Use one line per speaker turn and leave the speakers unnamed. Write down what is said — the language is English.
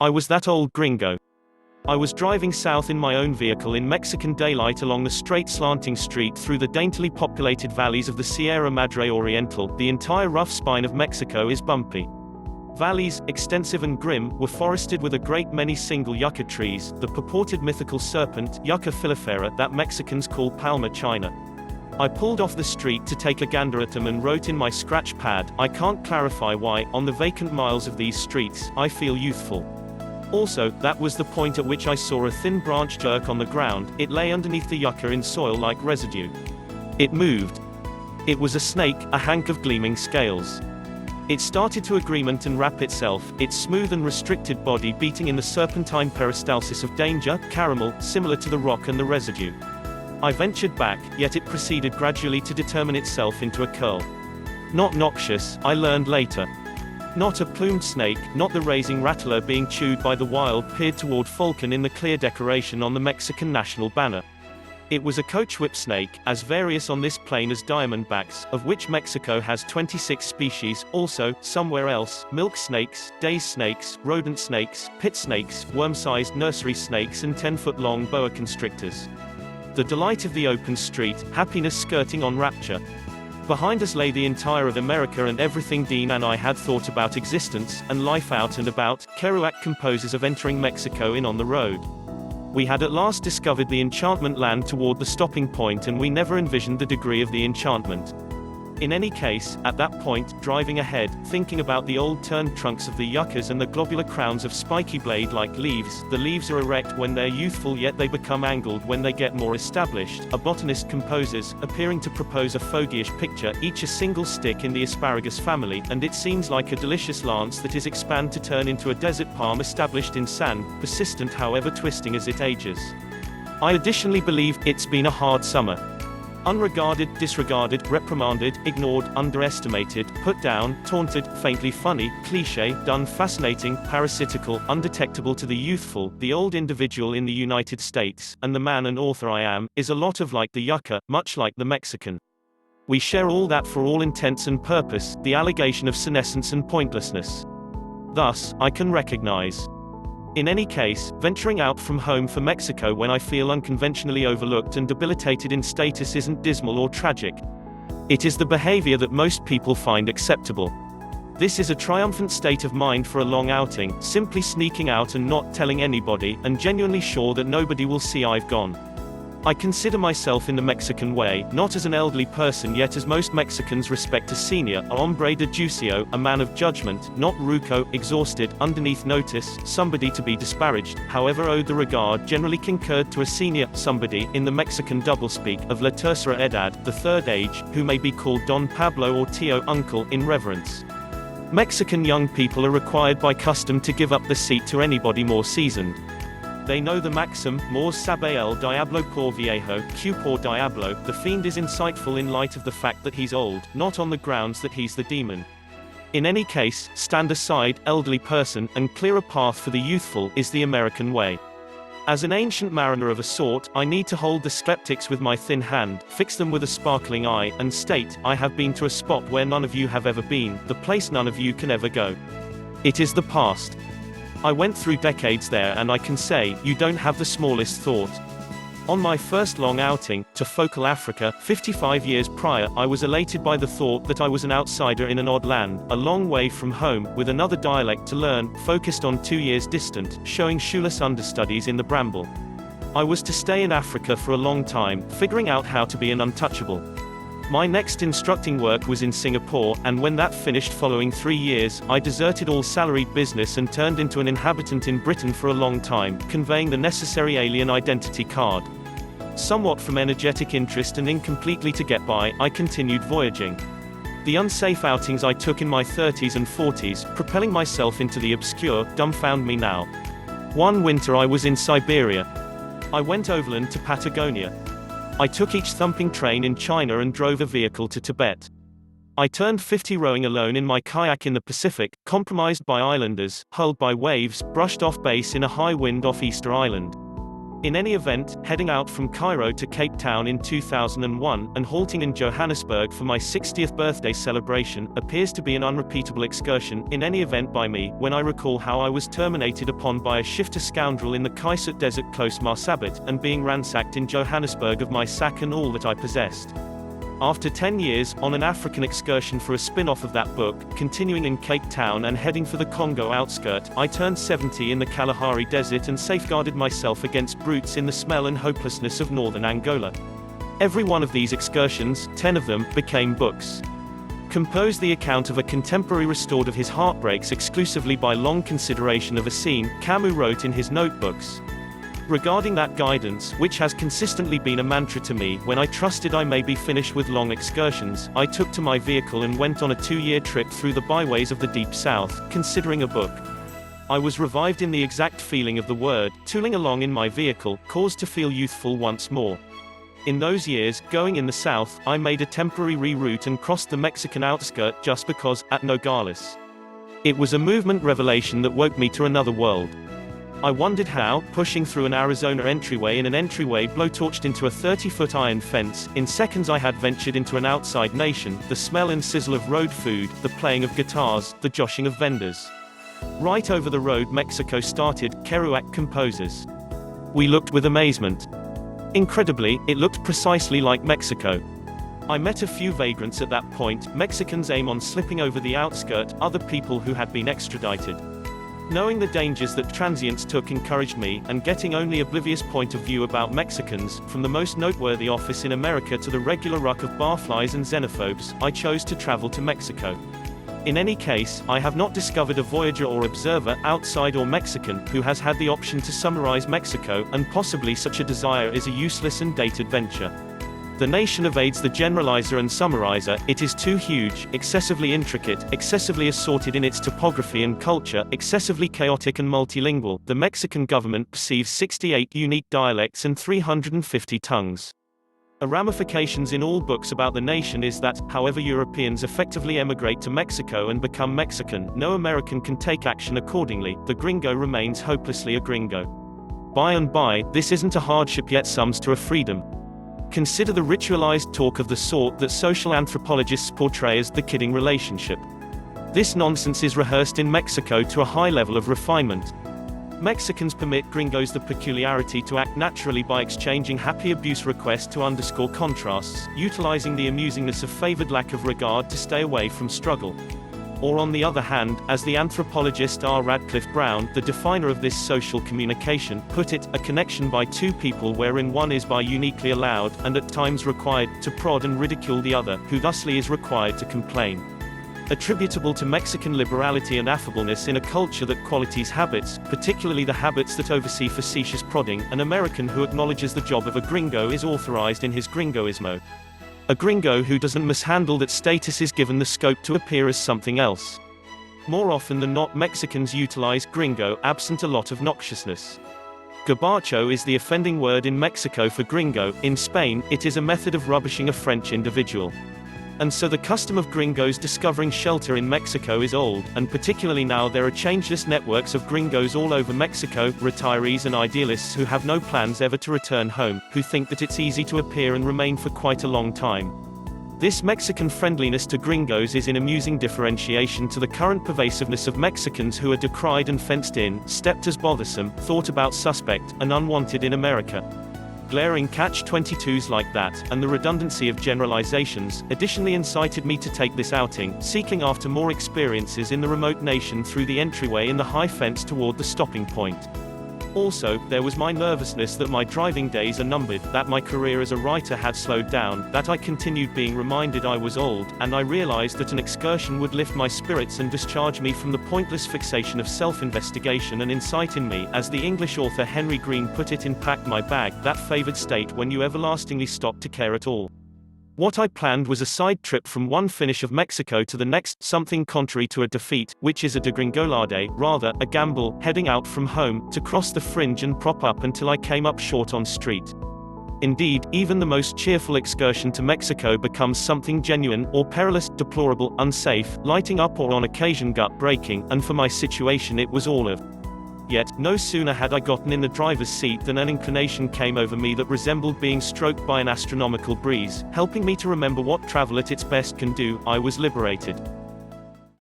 I was that old gringo. I was driving south in my own vehicle in Mexican daylight along the straight slanting street through the daintily populated valleys of the Sierra Madre Oriental. The entire rough spine of Mexico is bumpy. Valleys, extensive and grim, were forested with a great many single yucca trees, the purported mythical serpent, Yucca filifera, that Mexicans call Palma china. I pulled off the street to take a gander at them and wrote in my scratch pad, I can't clarify why, on the vacant miles of these streets, I feel youthful. Also, that was the point at which I saw a thin branch jerk on the ground. It lay underneath the yucca in soil-like residue. It moved. It was a snake, a hank of gleaming scales. It started to agreement and wrap itself, its smooth and restricted body beating in the serpentine peristalsis of danger, caramel, similar to the rock and the residue. I ventured back, yet it proceeded gradually to determine itself into a curl. Not noxious, I learned later. Not a plumed snake, not the raising rattler being chewed by the wild, peered toward falcon in the clear decoration on the Mexican national banner. It was a coachwhip snake, as various on this plain as diamondbacks, of which Mexico has 26 species. Also, somewhere else, milk snakes, daze snakes, rodent snakes, pit snakes, worm-sized nursery snakes and 10-foot-long boa constrictors. The delight of the open street, happiness skirting on rapture. Behind us lay the entire of America and everything Dean and I had thought about existence, and life out and about. Kerouac composes of entering Mexico in On the Road. We had at last discovered the enchantment land toward the stopping point, and we never envisioned the degree of the enchantment. In any case, at that point, driving ahead, thinking about the old turned trunks of the yuccas and the globular crowns of spiky blade-like leaves. The leaves are erect when they're youthful, yet they become angled when they get more established. A botanist composes, appearing to propose a fogyish picture, each a single stick in the asparagus family, and it seems like a delicious lance that is expanded to turn into a desert palm established in sand, persistent however twisting as it ages. I additionally believe it's been a hard summer. Unregarded, disregarded, reprimanded, ignored, underestimated, put down, taunted, faintly funny, cliché, done, fascinating, parasitical, undetectable to the youthful, the old individual in the United States, and the man and author I am, is a lot of like the yucca, much like the Mexican. We share all that for all intents and purpose, the allegation of senescence and pointlessness. Thus, I can recognize. In any case, venturing out from home for Mexico when I feel unconventionally overlooked and debilitated in status isn't dismal or tragic. It is the behavior that most people find acceptable. This is a triumphant state of mind for a long outing, simply sneaking out and not telling anybody, and genuinely sure that nobody will see I've gone. I consider myself in the Mexican way, not as an elderly person yet as most Mexicans respect a senior, a hombre de juicio, a man of judgment, not ruco, exhausted, underneath notice, somebody to be disparaged, however owed the regard generally concurred to a senior, somebody, in the Mexican doublespeak, of la tercera edad, the third age, who may be called Don Pablo or Tio uncle, in reverence. Mexican young people are required by custom to give up the seat to anybody more seasoned. They know the maxim, mors sabe el diablo por viejo, que por diablo. The fiend is insightful in light of the fact that he's old, not on the grounds that he's the demon. In any case, stand aside, elderly person, and clear a path for the youthful, is the American way. As an ancient mariner of a sort, I need to hold the skeptics with my thin hand, fix them with a sparkling eye, and state, I have been to a spot where none of you have ever been, the place none of you can ever go. It is the past. I went through decades there, and I can say, you don't have the smallest thought. On my first long outing, to Focal Africa, 55 years prior, I was elated by the thought that I was an outsider in an odd land, a long way from home, with another dialect to learn, focused on 2 years distant, showing shoeless understudies in the bramble. I was to stay in Africa for a long time, figuring out how to be an untouchable. My next instructing work was in Singapore, and when that finished following 3 years, I deserted all salaried business and turned into an inhabitant in Britain for a long time, conveying the necessary alien identity card. Somewhat from energetic interest and incompletely to get by, I continued voyaging. The unsafe outings I took in my 30s and 40s, propelling myself into the obscure, dumbfound me now. One winter I was in Siberia. I went overland to Patagonia. I took each thumping train in China and drove a vehicle to Tibet. I turned 50 rowing alone in my kayak in the Pacific, compromised by islanders, hulled by waves, brushed off base in a high wind off Easter Island. In any event, heading out from Cairo to Cape Town in 2001, and halting in Johannesburg for my 60th birthday celebration, appears to be an unrepeatable excursion, in any event by me, when I recall how I was terminated upon by a shifter scoundrel in the Kaisut Desert close Marsabit, and being ransacked in Johannesburg of my sack and all that I possessed. After 10 years, on an African excursion for a spin-off of that book, continuing in Cape Town and heading for the Congo outskirt, I turned 70 in the Kalahari Desert and safeguarded myself against brutes in the smell and hopelessness of northern Angola. Every one of these excursions, 10 of them, became books. Compose the account of a contemporary restored of his heartbreaks exclusively by long consideration of a scene, Camus wrote in his notebooks. Regarding that guidance, which has consistently been a mantra to me, when I trusted I may be finished with long excursions, I took to my vehicle and went on a 2-year trip through the byways of the Deep South, considering a book. I was revived in the exact feeling of the word, tooling along in my vehicle, caused to feel youthful once more. In those years, going in the south, I made a temporary reroute and crossed the Mexican outskirt just because, at Nogales. It was a movement revelation that woke me to another world. I wondered how, pushing through an Arizona entryway in an entryway blowtorched into a 30-foot iron fence, in seconds I had ventured into an outside nation, the smell and sizzle of road food, the playing of guitars, the joshing of vendors. Right over the road Mexico started, Kerouac composes. We looked with amazement. Incredibly, it looked precisely like Mexico. I met a few vagrants at that point, Mexicans aim on slipping over the outskirt, other people who had been extradited. Knowing the dangers that transients took encouraged me, and getting only oblivious point of view about Mexicans, from the most noteworthy office in America to the regular ruck of barflies and xenophobes, I chose to travel to Mexico. In any case, I have not discovered a voyager or observer, outside or Mexican, who has had the option to summarize Mexico, and possibly such a desire is a useless and dated venture. The nation evades the generalizer and summarizer, it is too huge, excessively intricate, excessively assorted in its topography and culture, excessively chaotic and multilingual. The Mexican government perceives 68 unique dialects and 350 tongues. A ramifications in all books about the nation is that, however Europeans effectively emigrate to Mexico and become Mexican, no American can take action accordingly, the gringo remains hopelessly a gringo. By and by, this isn't a hardship yet sums to a freedom. Consider the ritualized talk of the sort that social anthropologists portray as the kidding relationship. This nonsense is rehearsed in Mexico to a high level of refinement. Mexicans permit gringos the peculiarity to act naturally by exchanging happy abuse requests to underscore contrasts, utilizing the amusingness of favored lack of regard to stay away from struggle. Or on the other hand, as the anthropologist R. Radcliffe Brown, the definer of this social communication, put it, a connection by two people wherein one is by uniquely allowed, and at times required, to prod and ridicule the other, who thusly is required to complain. Attributable to Mexican liberality and affableness in a culture that qualities habits, particularly the habits that oversee facetious prodding, an American who acknowledges the job of a gringo is authorized in his gringoismo. A gringo who doesn't mishandle that status is given the scope to appear as something else. More often than not Mexicans utilize gringo, absent a lot of noxiousness. Gabacho is the offending word in Mexico for gringo, in Spain, it is a method of rubbishing a French individual. And so the custom of gringos discovering shelter in Mexico is old, and particularly now there are changeless networks of gringos all over Mexico, retirees and idealists who have no plans ever to return home, who think that it's easy to appear and remain for quite a long time. This Mexican friendliness to gringos is in amusing differentiation to the current pervasiveness of Mexicans who are decried and fenced in, stepped as bothersome, thought about suspect, and unwanted in America. Glaring catch-22s like that, and the redundancy of generalizations, additionally incited me to take this outing, seeking after more experiences in the remote nation through the entryway in the high fence toward the stopping point. Also, there was my nervousness that my driving days are numbered, that my career as a writer had slowed down, that I continued being reminded I was old, and I realized that an excursion would lift my spirits and discharge me from the pointless fixation of self-investigation and insight in me, as the English author Henry Green put it in Pack My Bag, that favored state when you everlastingly stop to care at all. What I planned was a side trip from one finish of Mexico to the next, something contrary to a defeat, which is a degringolade, rather, a gamble, heading out from home, to cross the fringe and prop up until I came up short on street. Indeed, even the most cheerful excursion to Mexico becomes something genuine, or perilous, deplorable, unsafe, lighting up or on occasion gut-breaking, and for my situation it was all of. Yet, no sooner had I gotten in the driver's seat than an inclination came over me that resembled being stroked by an astronomical breeze, helping me to remember what travel at its best can do. I was liberated.